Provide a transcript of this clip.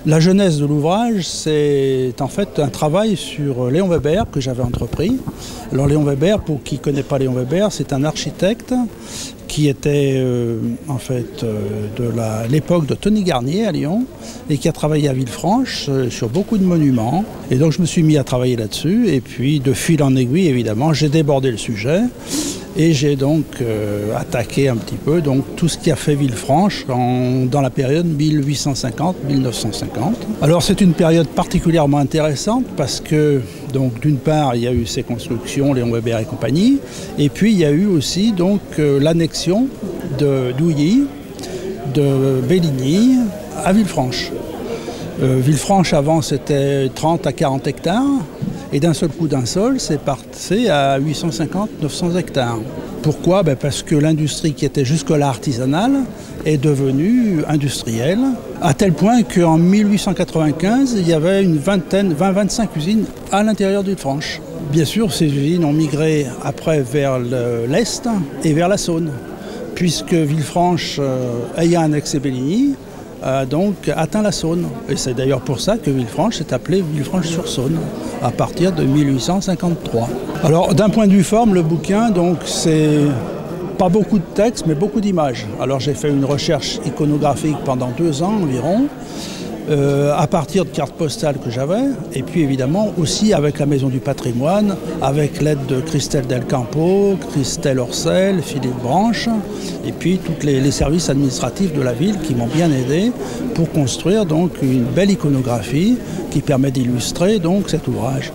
La genèse de l'ouvrage, c'est en fait un travail sur Léon Weber que j'avais entrepris. Alors Léon Weber, pour qui ne connaît pas Léon Weber, c'est un architecte qui était de l'époque de Tony Garnier à Lyon et qui a travaillé à Villefranche sur beaucoup de monuments. Et donc je me suis mis à travailler là-dessus et puis de fil en aiguille évidemment j'ai débordé le sujet et j'ai donc attaqué un petit peu donc, tout ce qui a fait Villefranche dans la période 1850-1950. Alors c'est une période particulièrement intéressante parce que donc d'une part il y a eu ces constructions, Léon Weber et compagnie, et puis il y a eu aussi donc l'annexion de Douilly, de Belligny à Villefranche. Villefranche avant c'était 30 à 40 hectares et d'un seul coup c'est passé à 850-900 hectares. Pourquoi? Parce que l'industrie qui était jusque-là artisanale est devenue industrielle, à tel point qu'en 1895, il y avait une 20-25 usines à l'intérieur de Villefranche. Bien sûr, ces usines ont migré après vers l'Est et vers la Saône, puisque Villefranche, ayant annexé Belligny, a donc atteint la Saône. Et c'est d'ailleurs pour ça que Villefranche s'est appelé Villefranche-sur-Saône, à partir de 1853. Alors d'un point de vue forme, le bouquin, donc c'est pas beaucoup de textes, mais beaucoup d'images. Alors j'ai fait une recherche iconographique pendant 2 ans environ, à partir de cartes postales que j'avais, et puis évidemment aussi avec la Maison du Patrimoine, avec l'aide de Christelle Del Campo, Christelle Orcel, Philippe Branche, et puis tous les services administratifs de la ville qui m'ont bien aidé pour construire donc une belle iconographie qui permet d'illustrer donc cet ouvrage.